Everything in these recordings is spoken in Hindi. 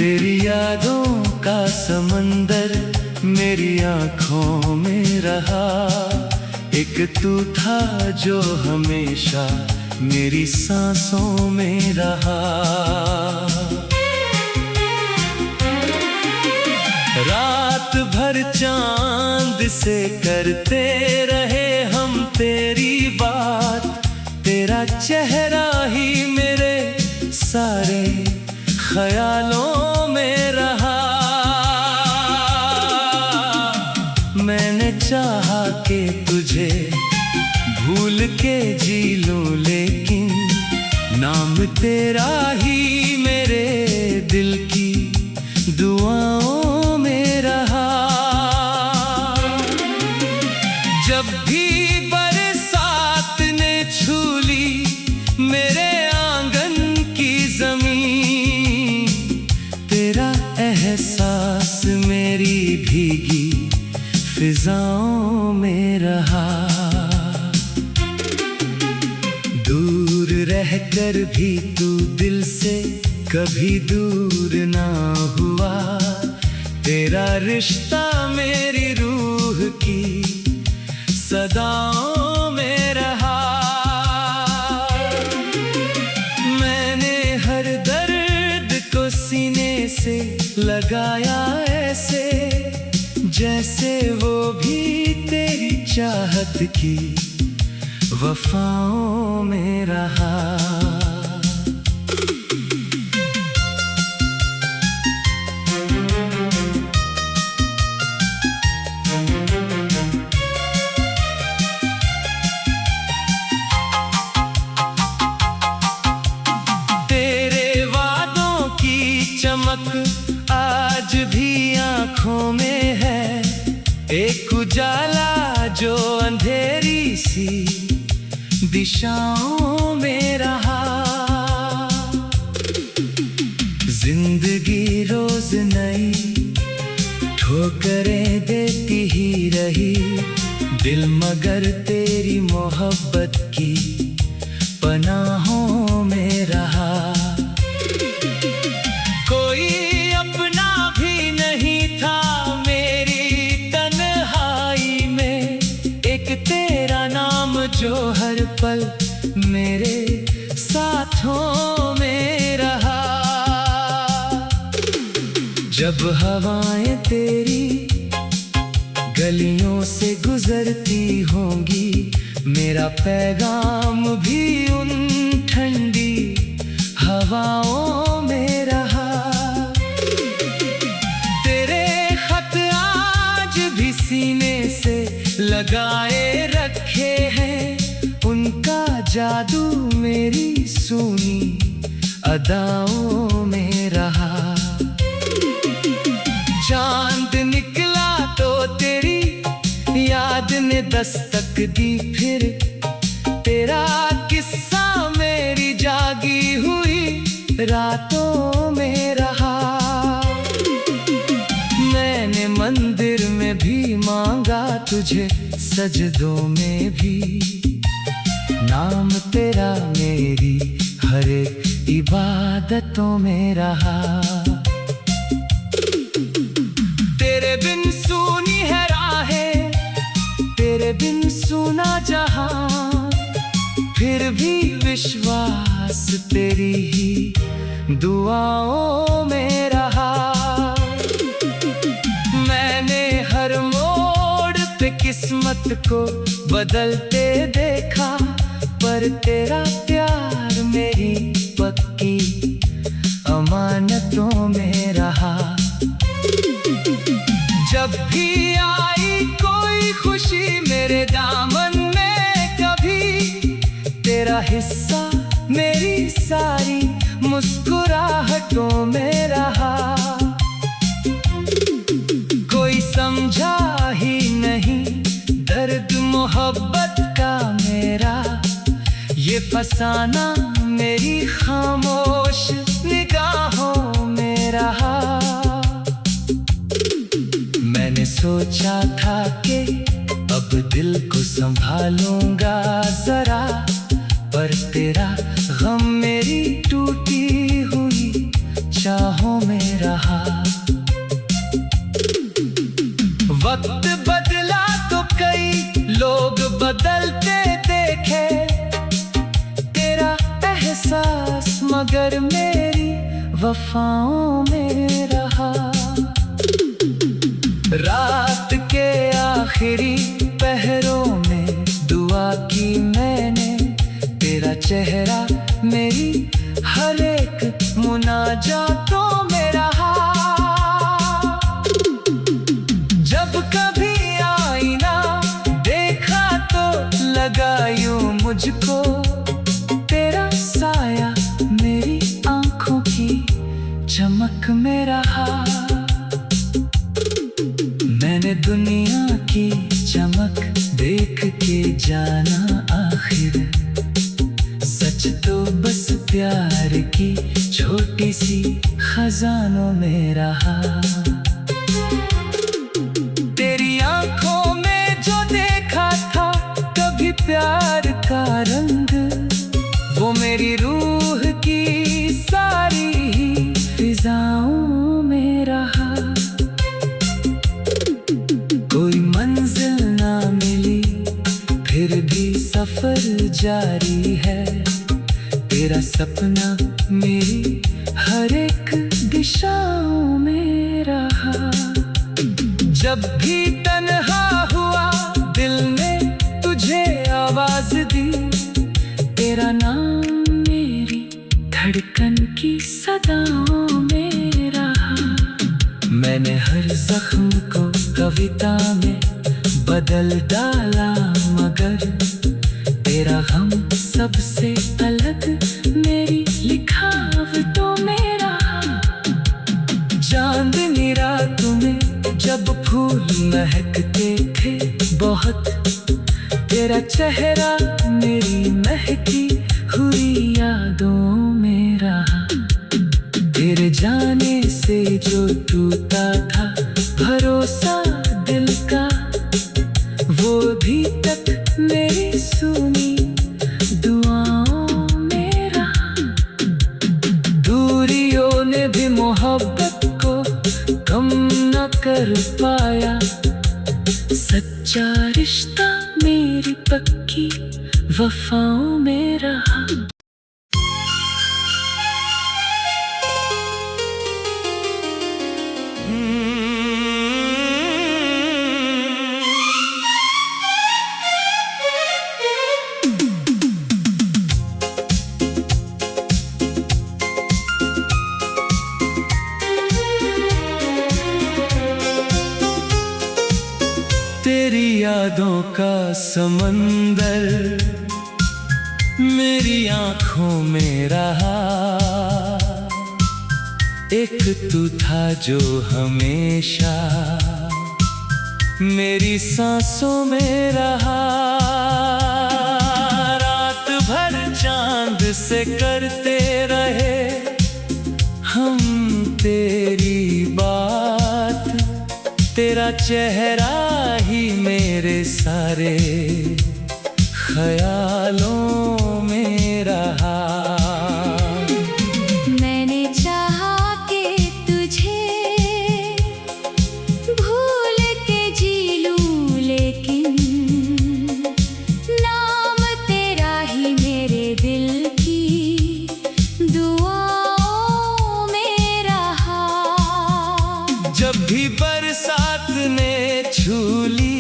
तेरी यादों का समंदर मेरी आँखों में रहा। एक तू था जो हमेशा मेरी सांसों में रहा। रात भर चांद से करते रहे हम तेरी बात। तेरा चेहरा ही मेरे सारे ख्यालों में रहा। मैंने चाहा कि तुझे भूल के जी लूं, लेकिन नाम तेरा ही मेरे दिल की दुआओं में रहा। जब भी बरसात ने छू ली मेरे आंगन की जमीन, तेरा एहसास मेरी भीगी फिजाओं में रहा। दूर रहकर भी तू दिल से कभी दूर ना हुआ। तेरा रिश्ता मेरी रूह की सदाओं में रहा। मैंने हर दर्द को सीने से लगाया ऐसे, जैसे वो भी तेरी चाहत की वफाओं में रहा। तेरे वादों की चमक आज भी आँखों में है। एक उजाला जो अंधेरी सी दिशाओं में रहा। जिंदगी रोज नई ठोकरें देती ही रही, दिल मगर तेरी मोहब्बत की पनाहों में रहा। कोई अपना भी नहीं था मेरी तन्हाई में, एक तेरा नाम जो हर पल मेरे साथों में रहा। जब हवाएं तेरी गलियों से गुजरती होंगी, मेरा पैगाम भी उन ठंडी हवाओं में रहा। तेरे खत आज भी सीने से लगाए रखे हैं, उनका जादू मेरी सूनी अदाओं में रहा। चांद निकला तो तेरी याद ने दस्तक दी, फिर तेरा किस्सा मेरी जागी हुई रातों में रहा। मैंने मंदिर में भी मांगा तुझे, सजदों में भी नाम तेरा मेरी हर एक इबादतों में रहा। तेरे बिन सूनी है राहें, तेरे बिन सुना जहां, फिर भी विश्वास तेरी ही दुआओं में रहा। मैंने हर मोड़ पे किस्मत को बदलते देखा, पर तेरा प्यार मेरी पक्की अमानतों में रहा। जब भी आई कोई खुशी मेरे दामन में, कभी तेरा हिस्सा मेरी सारी मुस्कुराहटों में रहा। कोई समझा ही नहीं दर्द मोहब्बत का मेरा, ये फसाना मेरी खामोश निगाहों में रहा। मैंने सोचा था कि अब दिल को संभालूंगा जरा, पर तेरा गम मेरी टूटी हुई चाहों में रहा। रहा। वक्त बदला तो कई लोग बदलते देखे, तेरा एहसास मगर मेरी वफाओं में रहा। रात के आखिरी पहरों में दुआ की मैंने, तेरा चेहरा मेरी हर एक मुनाजातों में रहा। जब कभी आईना देखा तो लगा यूं मुझको, तेरा साया मेरी आंखों की चमक में रहा। मैंने दुनिया की चमक देख के जाना आखिर, सच तो बस प्यार की छोटी सी खजानों में रहा। तेरी आंखों में जो देखा था कभी प्यार का रंग, वो मेरी रूह की सारी फिजाओं में रहा। कोई मंजिल ना मिली फिर भी सफर जारी है, तेरा सपना मेरी हर एक दिशाओं में रहा। जब भी तन्हा हुआ दिल ने तुझे आवाज दी, तेरा नाम मेरी धड़कन की सदाओं में रहा। मैंने हर जख्म को कविता में बदल डाला, मगर तेरा गम सबसे अलग मेरी लिखावटों में रहा। चांदनी रातों में जब फूल महकते थे बहुत, तेरा चेहरा मेरी महकी हुई यादों में रहा। तेरे जाने से जो टूटा था भरोसा दिल का, वो भी तक मेरी सुनी दुआओं में रहा। दूरियों ने भी मोहब्बत को कम न कर पाया, सच्चा रिश्ता मेरी पक्की वफाओं में रहा। तेरी यादों का समंदर मेरी आंखों में रहा। एक तू था जो हमेशा मेरी सांसों में रहा। रात भर चांद से करते रहे हम तेरी बात, तेरा चेहरा ही मेरे सारे ख्यालों में रहा। मैंने चाहा कि तुझे भूल के जी लूं, लेकिन नाम तेरा ही मेरे दिल की दुआओं में रहा। जब भी बरसात ने छू ली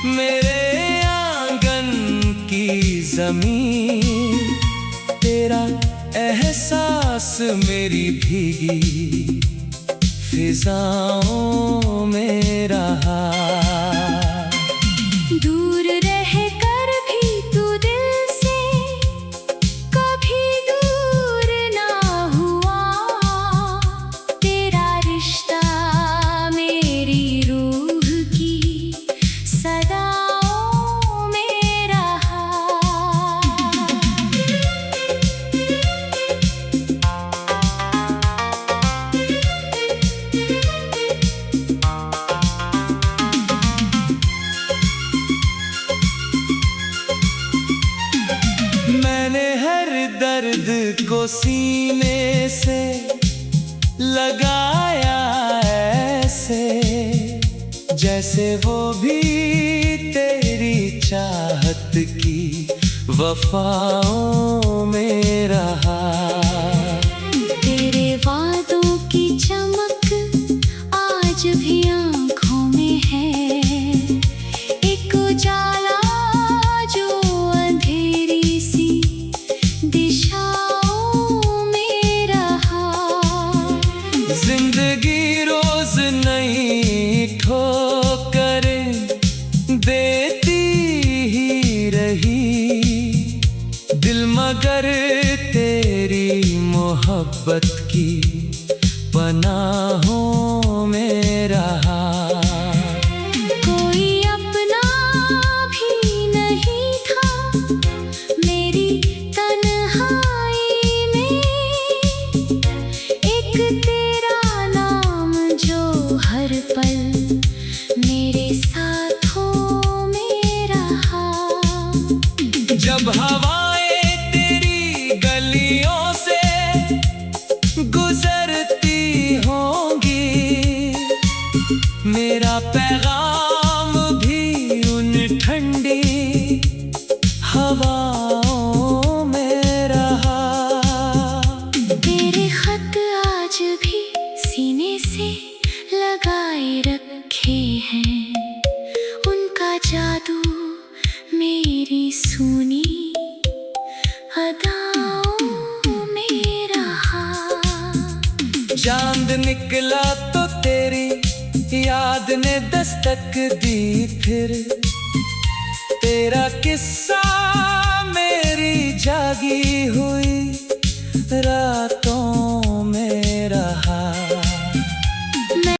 मेरे आंगन की जमीन, तेरा एहसास मेरी भीगी फिजाओं में रहा। दूर रह कर भी तू दिल से कभी दूर ना हुआ, तेरा रिश्ता मेरी रूह की सदाओं में रहा। मैंने हर दर्द को सीने से लगाया ऐसे जैसे वो भी तेरी चाहत की वफाओं में रहा। तेरे वादों की चमक आज भी आँखों में है, एक उजाला जो अंधेरी सी दिशाओं में रहा। जिंदगी रोज नई ठोकरें देती ही रही, दिल मगर तेरी मोहब्बत की पनाहों में रहा। कोई अपना भी नहीं था मेरी तन्हाई में, एक तेरा नाम जो हर पल मेरे साथों में रहा। जब हवाएं तेरी गलियों से गुजरती होंगी, मेरा पैगाम भी उन ठंडी हवाओं में रहा। तेरे खत आज भी सीने से लगाए रखे हैं, उनका जादू मेरी सुनी अदाओं में रहा। चांद निकला तो तेरी याद ने दस्तक दी, फिर तेरा किस्सा